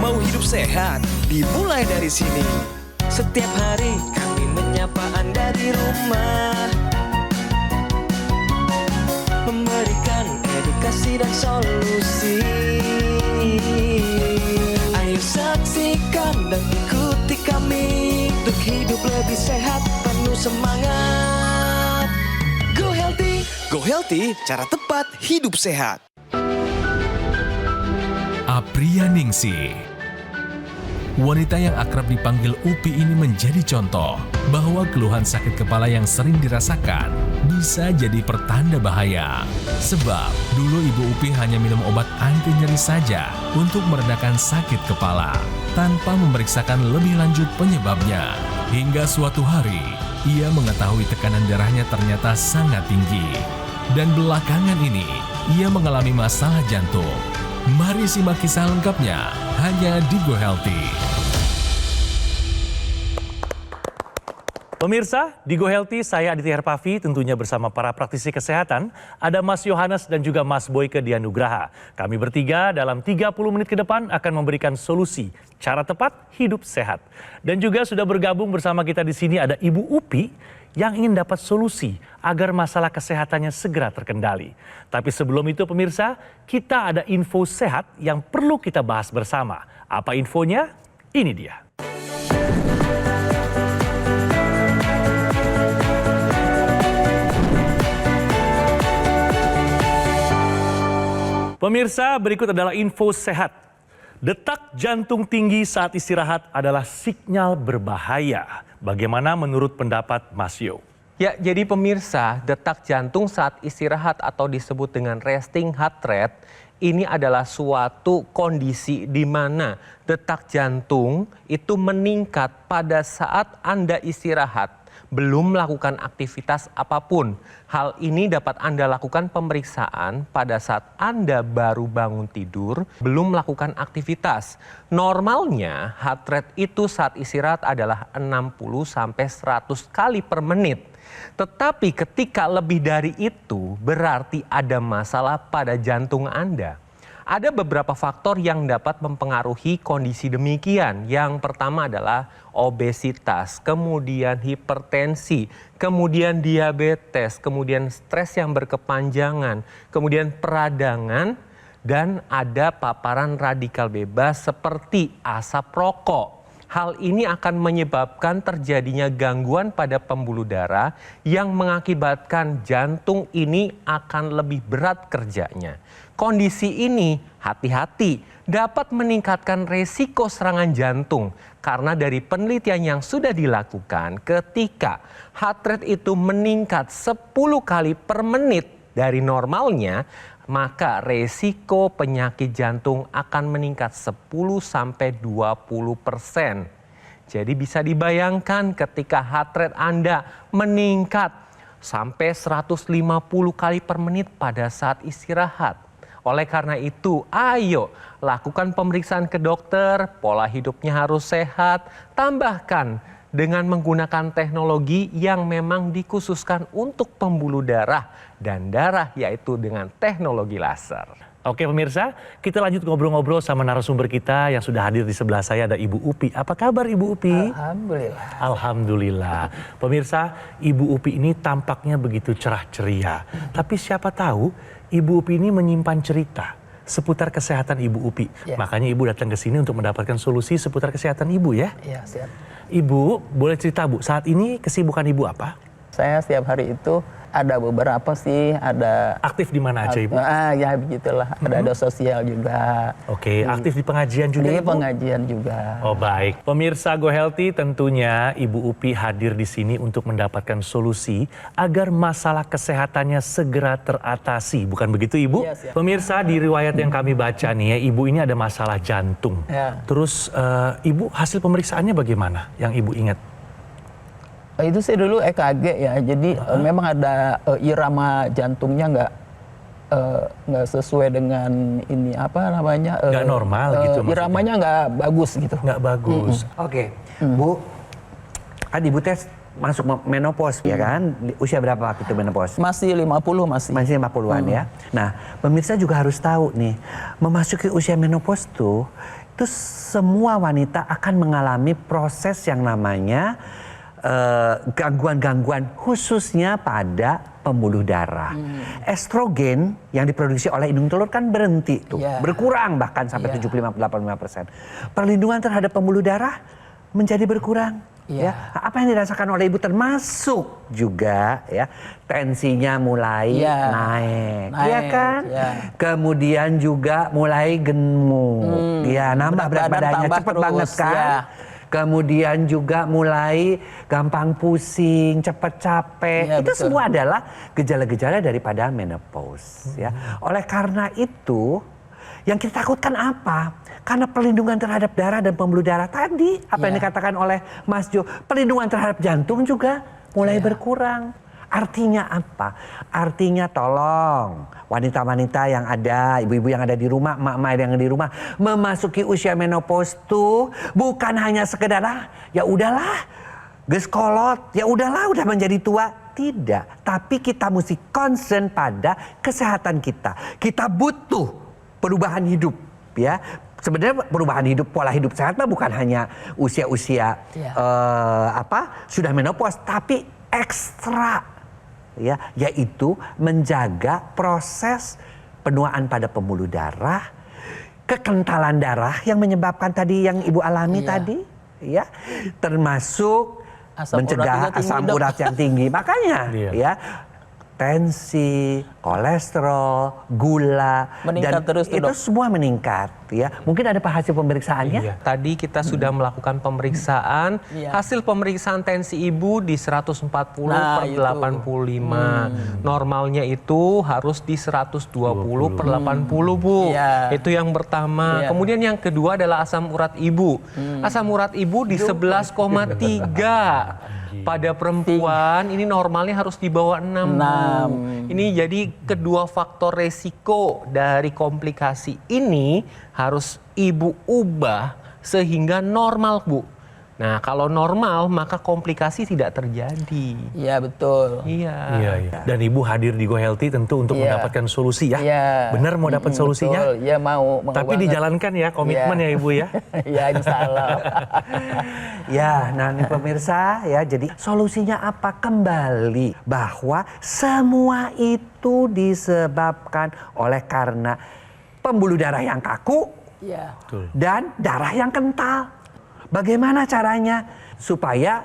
Mau hidup sehat, dimulai dari sini. Setiap hari kami menyapa Anda di rumah, memberikan edukasi dan solusi. Ayo saksikan dan ikuti kami untuk hidup lebih sehat, penuh semangat. Go Healthy, cara tepat hidup sehat. Aprianingsih. Wanita yang akrab dipanggil Upi ini menjadi contoh bahwa keluhan sakit kepala yang sering dirasakan bisa jadi pertanda bahaya. Sebab dulu Ibu Upi hanya minum obat anti nyeri saja untuk meredakan sakit kepala tanpa memeriksakan lebih lanjut penyebabnya. Hingga suatu hari, ia mengetahui tekanan darahnya ternyata sangat tinggi. Dan belakangan ini, ia mengalami masalah jantung. Mari simak kisah lengkapnya hanya di Go Healthy. Pemirsa, di Go Healthy saya Aditya Herpavi tentunya bersama para praktisi kesehatan. Ada Mas Yohanes dan juga Mas Boyke Dianugraha. Kami bertiga dalam 30 menit ke depan akan memberikan solusi cara tepat hidup sehat. Dan juga sudah bergabung bersama kita di sini ada Ibu Upi yang ingin dapat solusi agar masalah kesehatannya segera terkendali. Tapi sebelum itu pemirsa, kita ada info sehat yang perlu kita bahas bersama. Apa infonya? Ini dia. Pemirsa, berikut adalah info sehat. Detak jantung tinggi saat istirahat adalah sinyal berbahaya. Bagaimana menurut pendapat Mas Yo? Ya, jadi pemirsa, detak jantung saat istirahat atau disebut dengan resting heart rate ini adalah suatu kondisi di mana detak jantung itu meningkat pada saat Anda istirahat, belum melakukan aktivitas apapun. Hal ini dapat Anda lakukan pemeriksaan pada saat Anda baru bangun tidur, belum melakukan aktivitas. Normalnya heart rate itu saat istirahat adalah 60-100 kali per menit. Tetapi ketika lebih dari itu berarti ada masalah pada jantung Anda. Ada beberapa faktor yang dapat mempengaruhi kondisi demikian. Yang pertama adalah obesitas, kemudian hipertensi, kemudian diabetes, kemudian stres yang berkepanjangan, kemudian peradangan, dan ada paparan radikal bebas seperti asap rokok. Hal ini akan menyebabkan terjadinya gangguan pada pembuluh darah yang mengakibatkan jantung ini akan lebih berat kerjanya. Kondisi ini, hati-hati, dapat meningkatkan resiko serangan jantung karena dari penelitian yang sudah dilakukan ketika heart rate itu meningkat 10 kali per menit dari normalnya, maka resiko penyakit jantung akan meningkat 10-20%. Jadi bisa dibayangkan ketika heart rate Anda meningkat sampai 150 kali per menit pada saat istirahat. Oleh karena itu, ayo lakukan pemeriksaan ke dokter, pola hidupnya harus sehat, tambahkan dengan menggunakan teknologi yang memang dikhususkan untuk pembuluh darah dan darah, yaitu dengan teknologi laser. Oke pemirsa, kita lanjut ngobrol-ngobrol sama narasumber kita yang sudah hadir di sebelah saya, ada Ibu Upi. Apa kabar Ibu Upi? Alhamdulillah. Alhamdulillah. Pemirsa, Ibu Upi ini tampaknya begitu cerah ceria. Tapi siapa tahu Ibu Upi ini menyimpan cerita seputar kesehatan Ibu Upi. Ya. Makanya Ibu datang ke sini untuk mendapatkan solusi seputar kesehatan Ibu ya. Iya, siap. Ibu, boleh cerita Bu, saat ini kesibukan Ibu apa? Saya setiap hari itu ada beberapa sih, ada... Aktif di mana aja Ibu? Ya begitulah, ada sosial juga. Oke, aktif di pengajian juga Di Ibu? pengajian juga. Oh baik, pemirsa Go Healthy tentunya Ibu Upi hadir di sini untuk mendapatkan solusi agar masalah kesehatannya segera teratasi, bukan begitu Ibu? Iya, siap. Pemirsa, di riwayat yang kami baca nih ya, Ibu ini ada masalah jantung. Ya. Terus Ibu hasil pemeriksaannya bagaimana yang Ibu ingat? Itu sih dulu EKG ya, jadi memang ada irama jantungnya nggak sesuai dengan ini apa namanya? Nggak normal gitu maksudnya? Iramanya nggak bagus gitu. Nggak bagus. Oke, Bu, kan Ibu tes masuk menopause ya kan? Usia berapa waktu itu menopause? Masih 50 masih. Masih 50-an ya. Nah, pemirsa juga harus tahu nih, memasuki usia menopause itu semua wanita akan mengalami proses yang namanya gangguan-gangguan khususnya pada pembuluh darah. Estrogen yang diproduksi oleh indung telur kan berhenti tuh, berkurang bahkan sampai 75-85%. Perlindungan terhadap pembuluh darah menjadi berkurang. Ya, apa yang dirasakan oleh ibu termasuk juga ya tensinya mulai naik, ya kan? Kemudian juga mulai gemuk, ya nambah berat badannya cepet banget kan? Kemudian juga mulai gampang pusing, cepet capek. Itu betul. Semua adalah gejala-gejala daripada menopause. Ya, oleh karena itu yang kita takutkan apa? Karena perlindungan terhadap darah dan pembuluh darah tadi, apa yang dikatakan oleh Mas Jo, perlindungan terhadap jantung juga mulai berkurang. Artinya apa? Artinya tolong wanita-wanita yang ada, ibu-ibu yang ada di rumah, emak-emak yang ada di rumah, memasuki usia menopause tuh bukan hanya sekedar ya udahlah, geskolot, ya udahlah udah menjadi tua. Tidak, tapi kita mesti concern pada kesehatan kita. Kita butuh perubahan hidup, ya. Sebenarnya perubahan hidup, pola hidup sehat bukan hanya usia-usia sudah menopause, tapi ekstra, ya, yaitu menjaga proses penuaan pada pembuluh darah, kekentalan darah yang menyebabkan tadi yang ibu alami tadi, ya, termasuk mencegah asam urat yang tinggi. Makanya, ya. Tensi, kolesterol, gula, meningkat dan terus itu semua meningkat, ya. Mungkin ada hasil pemeriksaannya? Tadi kita sudah melakukan pemeriksaan, hasil pemeriksaan tensi ibu di 140/85. Normalnya itu harus di 120/80, Bu. Itu yang pertama. Kemudian yang kedua adalah asam urat ibu. Asam urat ibu di 11,3. Pada perempuan ini normalnya harus di bawah 6. Ini jadi kedua faktor resiko dari komplikasi ini harus ibu ubah sehingga normal, Bu. Nah, kalau normal maka komplikasi tidak terjadi. Iya, betul. Iya. Dan ibu hadir di Go Healthy tentu untuk mendapatkan solusi ya. Benar mau dapat solusinya? Betul. Iya, mau tapi banget. Dijalankan ya, komitmen ya ibu ya. Iya, insya Allah. Ya, nah nih pemirsa ya, jadi solusinya apa? Kembali bahwa semua itu disebabkan oleh karena pembuluh darah yang kaku dan darah yang kental. Bagaimana caranya supaya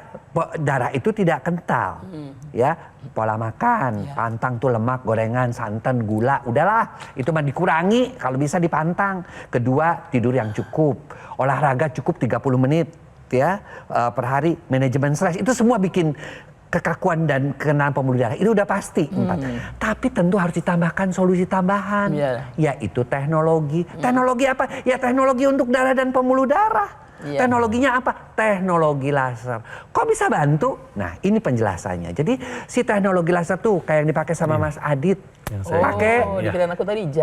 darah itu tidak kental? Ya, pola makan, pantang tuh lemak, gorengan, santan, gula, udahlah itu mah dikurangi kalau bisa dipantang. Kedua, tidur yang cukup, olahraga cukup 30 menit ya per hari, manajemen stres, itu semua bikin kekakuan dan kenaan pembuluh darah itu udah pasti. Tapi tentu harus ditambahkan solusi tambahan, yaitu teknologi. Teknologi apa? Ya teknologi untuk darah dan pembuluh darah. Teknologinya apa? Teknologi laser. Kok bisa bantu? Nah, ini penjelasannya. Jadi si teknologi laser tuh kayak yang dipakai sama Mas Adit. Pakai,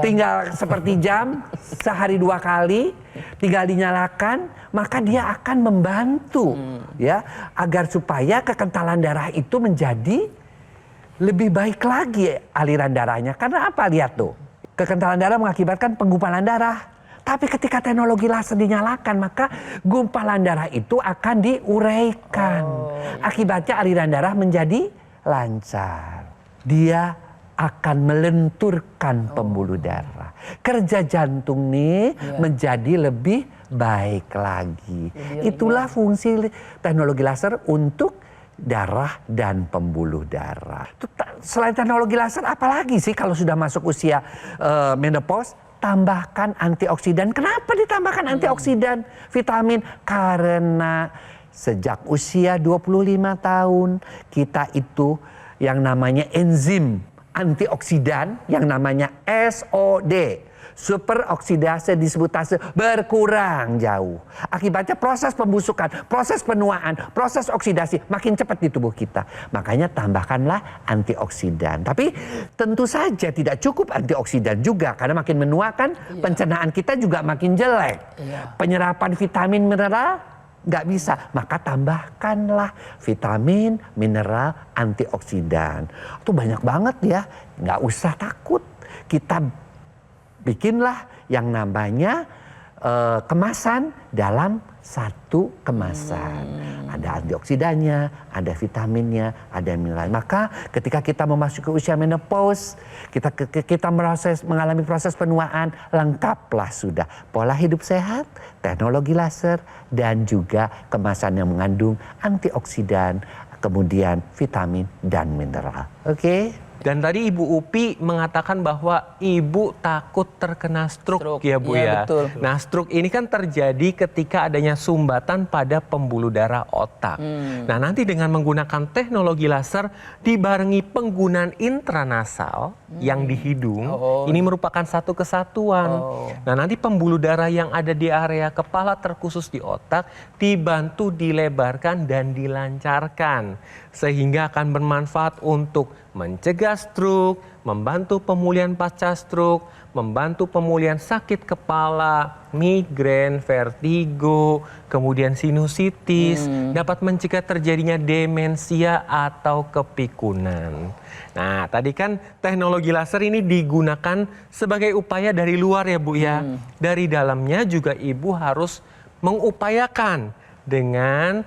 tinggal seperti jam, sehari 2 kali, tinggal dinyalakan, maka dia akan membantu ya agar supaya kekentalan darah itu menjadi lebih baik lagi aliran darahnya. Karena apa? Lihat tuh, kekentalan darah mengakibatkan penggumpalan darah. Tapi ketika teknologi laser dinyalakan, maka gumpalan darah itu akan diuraikan. Akibatnya aliran darah menjadi lancar. Dia akan melenturkan pembuluh darah. Kerja jantung nih menjadi lebih baik lagi. Itulah fungsi teknologi laser untuk darah dan pembuluh darah. Selain teknologi laser, apalagi sih kalau sudah masuk usia menopause? Tambahkan antioksidan. Kenapa ditambahkan antioksidan? Vitamin. Karena sejak usia 25 tahun kita itu yang namanya enzim antioksidan yang namanya SOD, superoksidase dismutase, berkurang jauh. Akibatnya proses pembusukan, proses penuaan, proses oksidasi makin cepat di tubuh kita. Makanya tambahkanlah antioksidan. Tapi tentu saja tidak cukup antioksidan juga, karena makin menua kan pencernaan kita juga makin jelek. Penyerapan vitamin mineral Nggak bisa. Maka tambahkanlah vitamin, mineral, antioksidan. Itu banyak banget ya. Nggak usah takut. Kita bikinlah yang namanya kemasan dalam satu kemasan. Ada antioksidannya, ada vitaminnya, ada mineral. Maka ketika kita memasuki usia menopause, kita mengalami proses penuaan, lengkaplah sudah pola hidup sehat, teknologi laser, dan juga kemasan yang mengandung antioksidan, kemudian vitamin dan mineral. Oke? Dan tadi Ibu Upi mengatakan bahwa Ibu takut terkena stroke ya Bu Iya, ya. betul. Nah stroke ini kan terjadi ketika adanya sumbatan pada pembuluh darah otak. Nah nanti dengan menggunakan teknologi laser dibarengi penggunaan intranasal yang di hidung, ini merupakan satu kesatuan. Nah nanti pembuluh darah yang ada di area kepala terkhusus di otak dibantu dilebarkan dan dilancarkan. Sehingga akan bermanfaat untuk mencegah stroke, membantu pemulihan pasca stroke, membantu pemulihan sakit kepala, migrain, vertigo, kemudian sinusitis, dapat mencegah terjadinya demensia atau kepikunan. Nah, tadi kan teknologi laser ini digunakan sebagai upaya dari luar ya Bu ya. Dari dalamnya juga Ibu harus mengupayakan dengan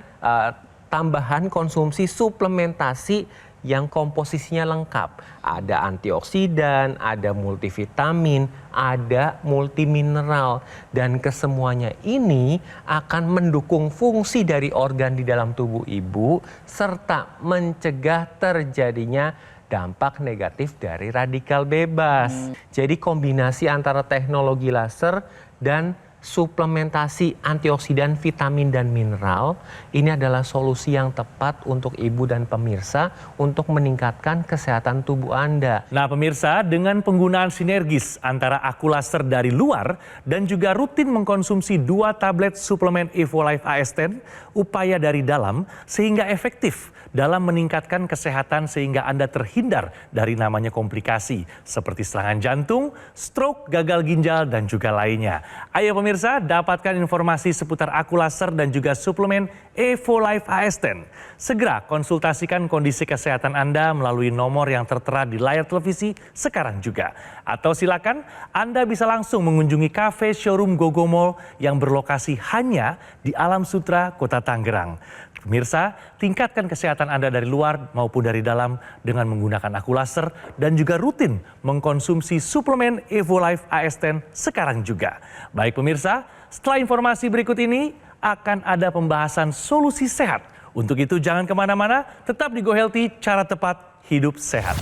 tambahan konsumsi suplementasi yang komposisinya lengkap. Ada antioksidan, ada multivitamin, ada multimineral. Dan kesemuanya ini akan mendukung fungsi dari organ di dalam tubuh ibu serta mencegah terjadinya dampak negatif dari radikal bebas. Jadi kombinasi antara teknologi laser dan suplementasi antioksidan, vitamin, dan mineral ini adalah solusi yang tepat untuk ibu dan pemirsa untuk meningkatkan kesehatan tubuh Anda. Nah pemirsa, dengan penggunaan sinergis antara Akulaser dari luar dan juga rutin mengkonsumsi 2 tablet suplemen Evolife AS10, upaya dari dalam sehingga efektif dalam meningkatkan kesehatan sehingga Anda terhindar dari namanya komplikasi seperti serangan jantung, stroke, gagal ginjal, dan juga lainnya. Ayo pemirsa, dapatkan informasi seputar Akulaser dan juga suplemen Evolife AS10. Segera konsultasikan kondisi kesehatan Anda melalui nomor yang tertera di layar televisi sekarang juga. Atau silakan Anda bisa langsung mengunjungi kafe showroom Gogo Mall yang berlokasi hanya di Alam Sutra, Kota Tangerang. Pemirsa, tingkatkan kesehatan Anda dari luar maupun dari dalam dengan menggunakan Akulaser dan juga rutin mengkonsumsi suplemen Evolife AS10 sekarang juga. Baik pemirsa, setelah informasi berikut ini akan ada pembahasan solusi sehat. Untuk itu jangan kemana-mana, tetap di Go Healthy, cara tepat hidup sehat.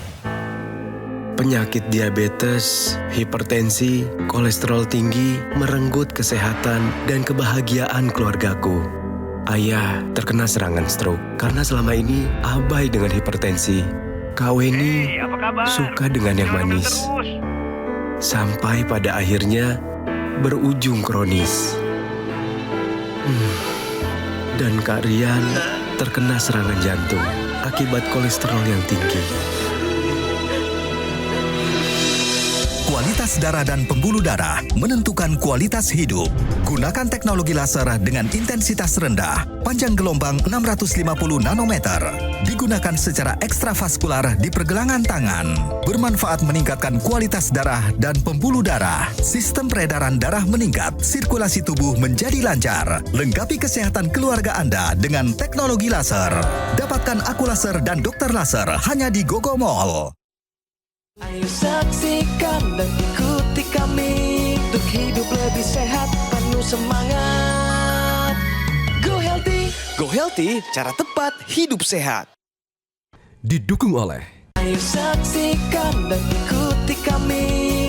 Penyakit diabetes, hipertensi, kolesterol tinggi merenggut kesehatan dan kebahagiaan keluargaku. Ayah terkena serangan stroke karena selama ini abai dengan hipertensi. Kak Weni suka dengan yang manis. Sampai pada akhirnya berujung kronis. Dan Kak Rian terkena serangan jantung akibat kolesterol yang tinggi. Kualitas darah dan pembuluh darah menentukan kualitas hidup. Gunakan teknologi laser dengan intensitas rendah, panjang gelombang 650 nanometer. Digunakan secara ekstravaskular di pergelangan tangan. Bermanfaat meningkatkan kualitas darah dan pembuluh darah. Sistem peredaran darah meningkat, sirkulasi tubuh menjadi lancar. Lengkapi kesehatan keluarga Anda dengan teknologi laser. Dapatkan Akulaser dan Dokter Laser hanya di Gogo Mall. Ayo saksikan dan ikuti kami untuk hidup lebih sehat, penuh semangat. Go Healthy, Go Healthy, cara tepat hidup sehat. Didukung oleh Ayo saksikan dan ikuti kami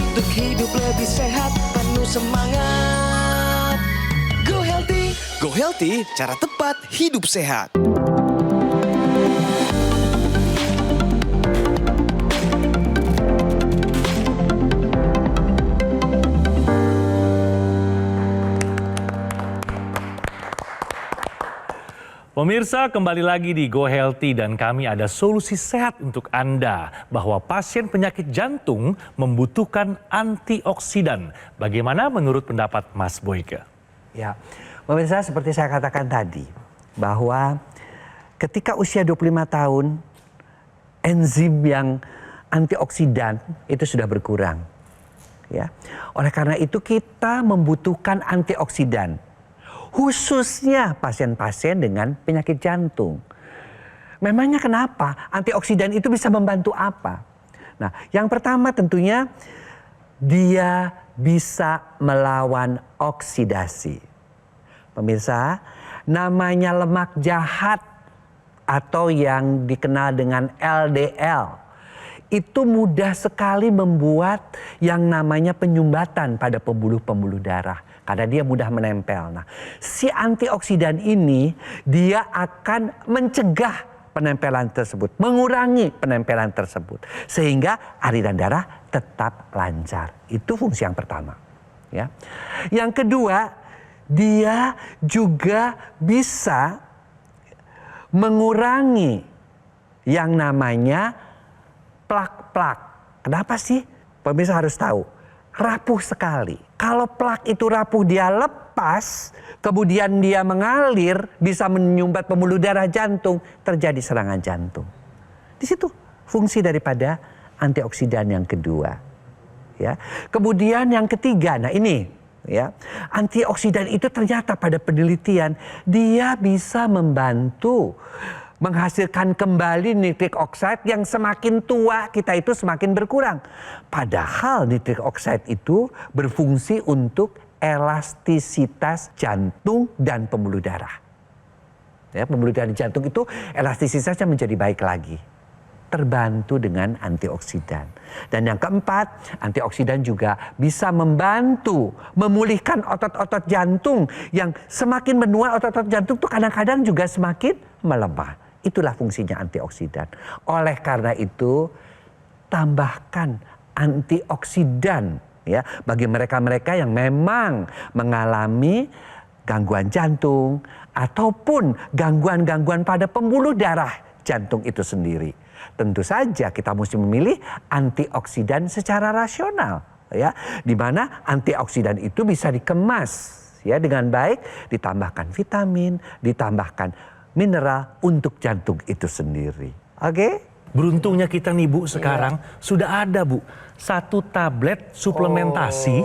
untuk hidup lebih sehat, penuh semangat. Go Healthy, cara tepat hidup sehat. Pemirsa, kembali lagi di Go Healthy dan kami ada solusi sehat untuk Anda bahwa pasien penyakit jantung membutuhkan antioksidan. Bagaimana menurut pendapat Mas Boyke? Ya, Pemirsa, seperti saya katakan tadi, bahwa ketika usia 25 tahun, enzim yang antioksidan itu sudah berkurang. Ya. Oleh karena itu kita membutuhkan antioksidan, khususnya pasien-pasien dengan penyakit jantung. Memangnya kenapa? Antioksidan itu bisa membantu apa? Nah, yang pertama tentunya dia bisa melawan oksidasi. Pemirsa, namanya lemak jahat atau yang dikenal dengan LDL, itu mudah sekali membuat yang namanya penyumbatan pada pembuluh-pembuluh darah. Karena dia mudah menempel. Nah, si antioksidan ini dia akan mencegah penempelan tersebut, mengurangi penempelan tersebut, sehingga aliran darah tetap lancar. Itu fungsi yang pertama. Ya. Yang kedua, dia juga bisa mengurangi yang namanya plak-plak. Kenapa sih? Pemirsa harus tahu, rapuh sekali. Kalau plak itu rapuh, dia lepas, kemudian dia mengalir, bisa menyumbat pembuluh darah jantung, terjadi serangan jantung. Di situ fungsi daripada antioksidan yang kedua. Ya. Kemudian yang ketiga, nah ini ya, antioksidan itu ternyata pada penelitian dia bisa membantu menghasilkan kembali nitrik oxide yang semakin tua kita itu semakin berkurang. Padahal nitrik oxide itu berfungsi untuk elastisitas jantung dan pembuluh darah. Ya, pembuluh darah jantung itu elastisitasnya menjadi baik lagi. Terbantu dengan antioksidan. Dan yang keempat, antioksidan juga bisa membantu memulihkan otot-otot jantung yang semakin menua. Otot-otot jantung itu kadang-kadang juga semakin melemah. Itulah fungsinya antioksidan. Oleh karena itu, tambahkan antioksidan ya bagi mereka-mereka yang memang mengalami gangguan jantung ataupun gangguan-gangguan pada pembuluh darah jantung itu sendiri. Tentu saja kita mesti memilih antioksidan secara rasional ya, di mana antioksidan itu bisa dikemas ya dengan baik, ditambahkan vitamin, ditambahkan mineral untuk jantung itu sendiri. Oke? Beruntungnya kita nih Bu sekarang sudah ada Bu 1 tablet suplementasi,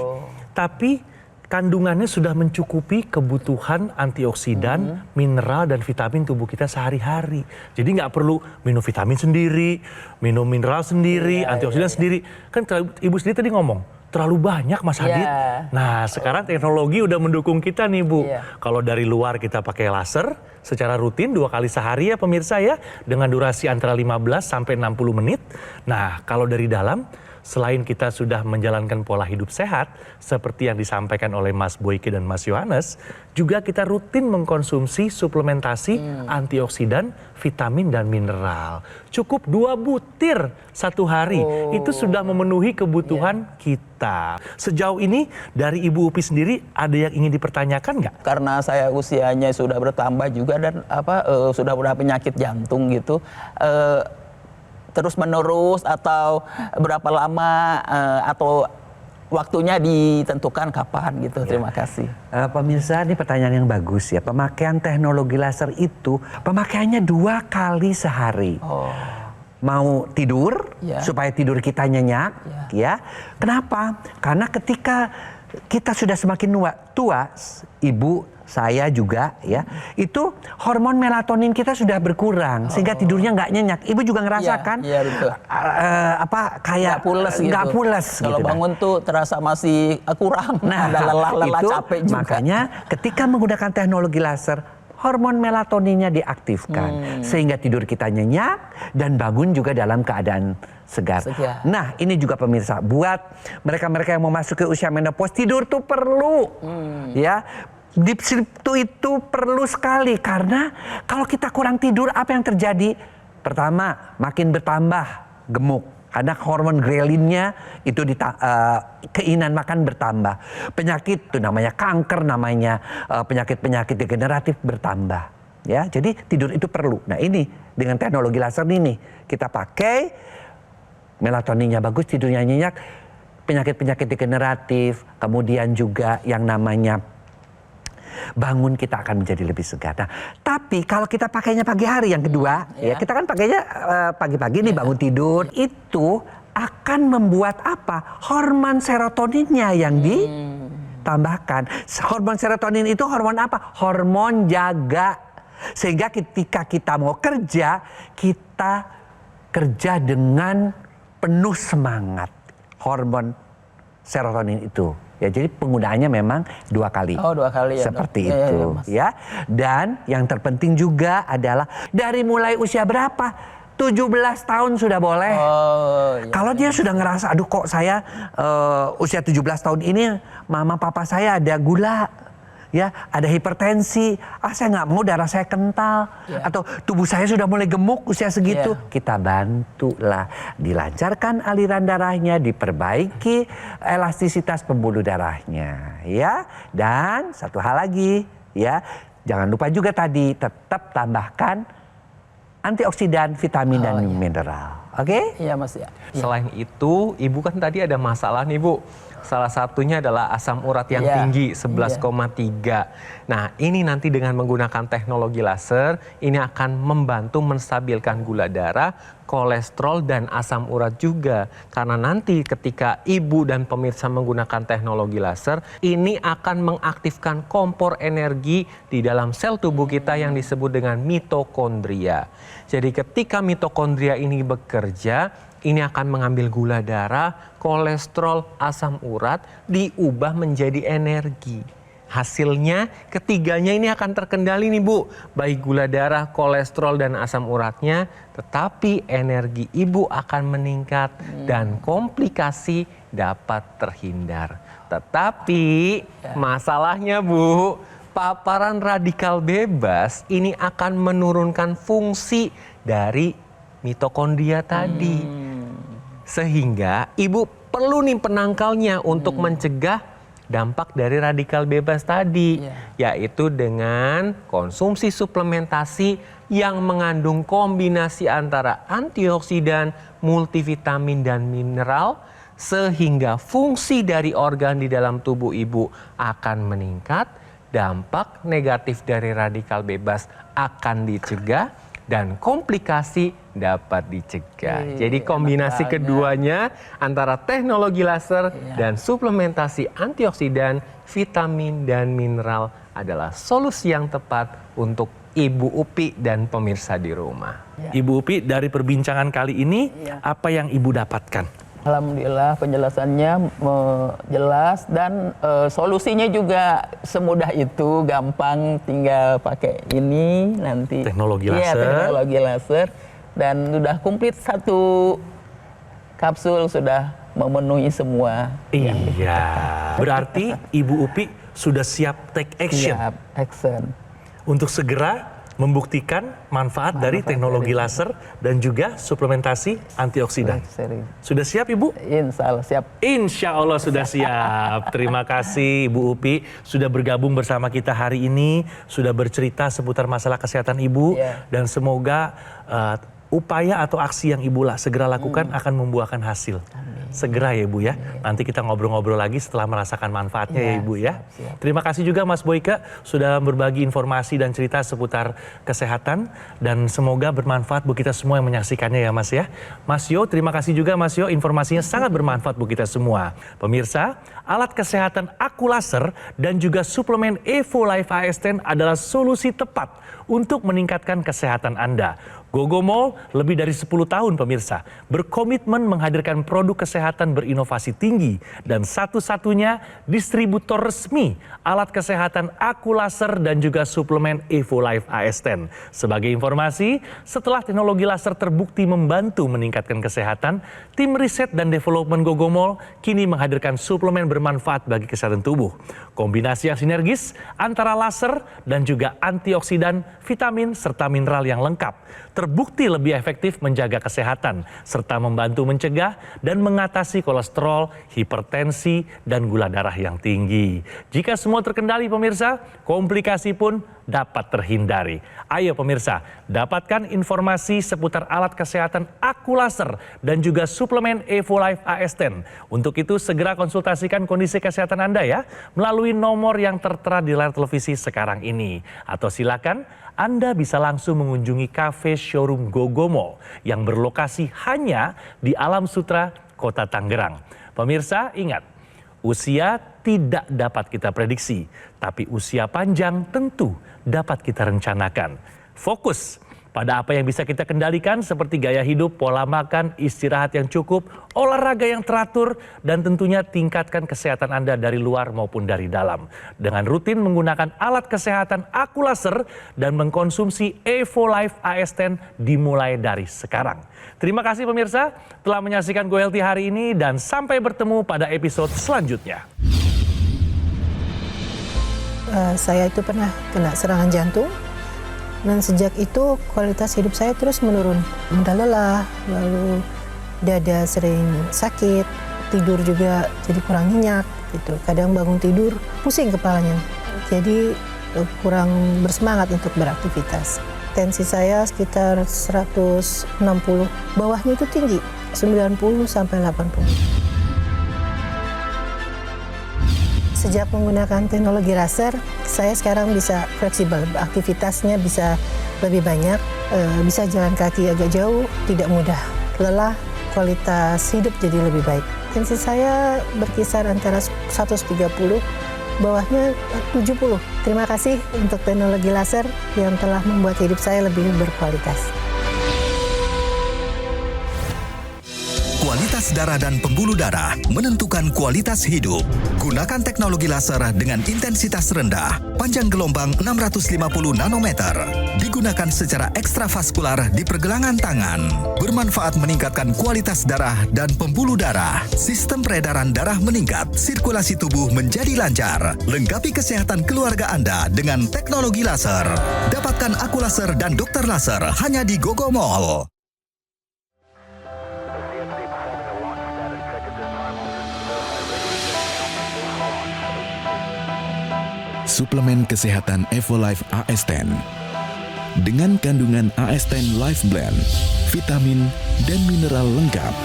tapi kandungannya sudah mencukupi kebutuhan antioksidan, mineral dan vitamin tubuh kita sehari-hari. Jadi nggak perlu minum vitamin sendiri, minum mineral sendiri, antioksidan sendiri. Kan Ibu sendiri tadi ngomong terlalu banyak Mas Hadid. Nah sekarang teknologi udah mendukung kita nih Bu. Kalau dari luar kita pakai laser secara rutin 2 kali sehari ya pemirsa ya. Dengan durasi antara 15 sampai 60 menit. Nah kalau dari dalam, selain kita sudah menjalankan pola hidup sehat seperti yang disampaikan oleh Mas Boyke dan Mas Yohanes, juga kita rutin mengkonsumsi suplementasi antioksidan, vitamin dan mineral. Cukup 2 butir 1 hari, itu sudah memenuhi kebutuhan kita. Sejauh ini dari Ibu Upi sendiri ada yang ingin dipertanyakan nggak? Karena saya usianya sudah bertambah juga dan sudah penyakit jantung gitu. Terus menerus atau berapa lama atau waktunya ditentukan kapan gitu. Terima kasih. Pemirsa, ini pertanyaan yang bagus ya. Pemakaian teknologi laser itu pemakaiannya 2 kali sehari. Mau tidur supaya tidur kita nyenyak ya. Kenapa? Karena ketika kita sudah semakin tua, Ibu, saya juga ya, itu hormon melatonin kita sudah berkurang sehingga tidurnya nggak nyenyak. Ibu juga ngerasakan betul. Kayak nggak pules gitu. Kalau bangun tuh terasa masih kurang. Nah, ada lelah itu capek juga. Makanya ketika menggunakan teknologi laser, hormon melatoninnya diaktifkan sehingga tidur kita nyenyak dan bangun juga dalam keadaan segar. Nah, ini juga pemirsa, buat mereka-mereka yang mau masuk ke usia menopause, tidur tuh perlu. Ya. Deep sleep itu perlu sekali karena kalau kita kurang tidur apa yang terjadi? Pertama, makin bertambah gemuk. Karena hormon grelinnya itu keinginan makan bertambah. Penyakit itu namanya kanker, namanya penyakit-penyakit degeneratif bertambah. Ya, jadi tidur itu perlu. Nah ini dengan teknologi laser ini kita pakai, melatoninnya bagus, tidurnya nyenyak, penyakit-penyakit degeneratif, kemudian juga yang namanya bangun kita akan menjadi lebih segar. Nah, tapi kalau kita pakainya pagi hari yang kedua, ya kita kan pakainya pagi-pagi nih bangun tidur, itu akan membuat apa? Hormon serotoninnya yang ditambahkan. Hormon serotonin itu hormon apa? Hormon jaga. Sehingga ketika kita mau kerja, kita kerja dengan penuh semangat. Hormon serotonin itu. Ya, jadi penggunaannya memang 2 kali. Oh, 2 kali ya. Seperti itu, ya. Dan yang terpenting juga adalah dari mulai usia berapa? 17 tahun sudah boleh. Oh, iya. Kalau dia sudah ngerasa, aduh kok saya usia 17 tahun ini mama papa saya ada gula, ya ada hipertensi, saya nggak mau darah saya kental, atau tubuh saya sudah mulai gemuk usia segitu, kita bantulah, dilancarkan aliran darahnya, diperbaiki elastisitas pembuluh darahnya, ya. Dan satu hal lagi, ya jangan lupa juga tadi tetap tambahkan antioksidan, vitamin dan mineral, oke? Iya Mas ya. Selain itu, Ibu kan tadi ada masalah nih Bu. Salah satunya adalah asam urat yang tinggi 11,3. Nah, ini nanti dengan menggunakan teknologi laser, ini akan membantu menstabilkan gula darah, kolesterol dan asam urat juga. Karena nanti ketika Ibu dan pemirsa menggunakan teknologi laser, ini akan mengaktifkan kompor energi di dalam sel tubuh kita yang disebut dengan mitokondria. Jadi ketika mitokondria ini bekerja, ini akan mengambil gula darah, kolesterol, asam urat, diubah menjadi energi. Hasilnya ketiganya ini akan terkendali nih Bu. Baik gula darah, kolesterol, dan asam uratnya. Tetapi energi Ibu akan meningkat dan komplikasi dapat terhindar. Tetapi masalahnya Bu, paparan radikal bebas ini akan menurunkan fungsi dari mitokondria tadi. Sehingga Ibu perlu nih penangkalnya untuk mencegah dampak dari radikal bebas tadi. Yaitu dengan konsumsi suplementasi yang mengandung kombinasi antara antioksidan, multivitamin dan mineral. Sehingga fungsi dari organ di dalam tubuh Ibu akan meningkat. Dampak negatif dari radikal bebas akan dicegah. Dan komplikasi dapat dicegah. Jadi kombinasi keduanya antara teknologi laser dan suplementasi antioksidan, vitamin dan mineral adalah solusi yang tepat untuk Ibu Upi dan pemirsa di rumah. Ibu Upi, dari perbincangan kali ini apa yang Ibu dapatkan? Alhamdulillah penjelasannya jelas dan solusinya juga semudah itu, gampang, tinggal pakai ini nanti. Teknologi laser. Iya, teknologi laser. Dan sudah komplit 1 kapsul sudah memenuhi semua. Iya. Berarti Ibu Upi sudah siap take action. Siap, action. Untuk segera membuktikan manfaat dari teknologi laser dan juga suplementasi antioksidan. Sudah siap Ibu? Insya Allah siap. Insya Allah sudah siap. Terima kasih Ibu Upi sudah bergabung bersama kita hari ini, sudah bercerita seputar masalah kesehatan Ibu, dan semoga upaya atau aksi yang Ibu segera lakukan akan membuahkan hasil. Segera ya Ibu ya. Nanti kita ngobrol-ngobrol lagi setelah merasakan manfaatnya ya Ibu ya. Terima kasih juga Mas Boyke sudah berbagi informasi dan cerita seputar kesehatan. Dan semoga bermanfaat buat kita semua yang menyaksikannya ya Mas ya. Mas Yo, terima kasih juga Mas Yo, informasinya sangat bermanfaat buat kita semua. Pemirsa, alat kesehatan Aku Laser dan juga suplemen Evo Life AS10 adalah solusi tepat untuk meningkatkan kesehatan Anda. Gogomol lebih dari 10 tahun pemirsa berkomitmen menghadirkan produk kesehatan berinovasi tinggi dan satu-satunya distributor resmi alat kesehatan Aku Laser dan juga suplemen Evo Life AS10. Sebagai informasi, setelah teknologi laser terbukti membantu meningkatkan kesehatan, tim riset dan development Gogomol kini menghadirkan suplemen bermanfaat bagi kesehatan tubuh. Kombinasi yang sinergis antara laser dan juga antioksidan, vitamin serta mineral yang lengkap terbukti lebih efektif menjaga kesehatan serta membantu mencegah dan mengatasi kolesterol, hipertensi, dan gula darah yang tinggi. Jika semua terkendali pemirsa, komplikasi pun dapat terhindari. Ayo pemirsa, dapatkan informasi seputar alat kesehatan Aku Laser dan juga suplemen Evolife AS10. Untuk itu segera konsultasikan kondisi kesehatan Anda ya melalui nomor yang tertera di layar televisi sekarang ini. Atau silakan Anda bisa langsung mengunjungi kafe showroom Gogomo yang berlokasi hanya di Alam Sutra, Kota Tangerang. Pemirsa ingat, usia tidak dapat kita prediksi, tapi usia panjang tentu dapat kita rencanakan. Fokus pada apa yang bisa kita kendalikan seperti gaya hidup, pola makan, istirahat yang cukup, olahraga yang teratur, dan tentunya tingkatkan kesehatan Anda dari luar maupun dari dalam. Dengan rutin menggunakan alat kesehatan Aku Laser dan mengkonsumsi Evolife AS10 dimulai dari sekarang. Terima kasih pemirsa telah menyaksikan Go Healthy hari ini dan sampai bertemu pada episode selanjutnya. Saya itu pernah kena serangan jantung dan sejak itu kualitas hidup saya terus menurun. Mudah lelah, lalu dada sering sakit, tidur juga jadi kurang nyenyak gitu. Kadang bangun tidur pusing kepalanya. Jadi kurang bersemangat untuk beraktivitas. Tensi saya sekitar 160, bawahnya itu tinggi, 90 sampai 80. Sejak menggunakan teknologi laser, saya sekarang bisa fleksibel, aktivitasnya bisa lebih banyak, bisa jalan kaki agak jauh, tidak mudah lelah, kualitas hidup jadi lebih baik. Tensi saya berkisar antara 130, bawahnya 70. Terima kasih untuk teknologi laser yang telah membuat hidup saya lebih berkualitas. Kualitas darah dan pembuluh darah menentukan kualitas hidup. Gunakan teknologi laser dengan intensitas rendah, panjang gelombang 650 nanometer. Digunakan secara ekstravaskular di pergelangan tangan. Bermanfaat meningkatkan kualitas darah dan pembuluh darah. Sistem peredaran darah meningkat, sirkulasi tubuh menjadi lancar. Lengkapi kesehatan keluarga Anda dengan teknologi laser. Dapatkan Aku Laser dan Dokter Laser hanya di Gogo Mall. Suplemen kesehatan Evolife AS10 dengan kandungan AS10 Life Blend, vitamin dan mineral lengkap.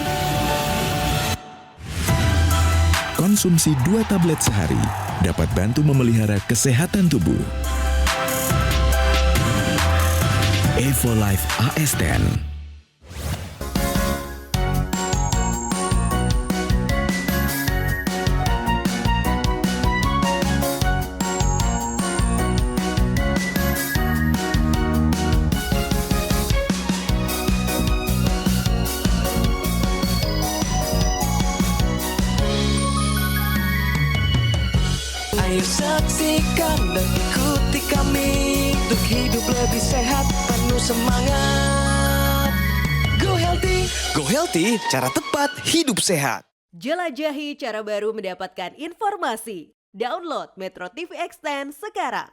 Konsumsi 2 tablet sehari dapat bantu memelihara kesehatan tubuh. Evolife AS10. Ayo saksikan dan ikuti kami untuk hidup lebih sehat, penuh semangat. Go Healthy, cara tepat hidup sehat. Jelajahi cara baru mendapatkan informasi. Download Metro TV Extend sekarang.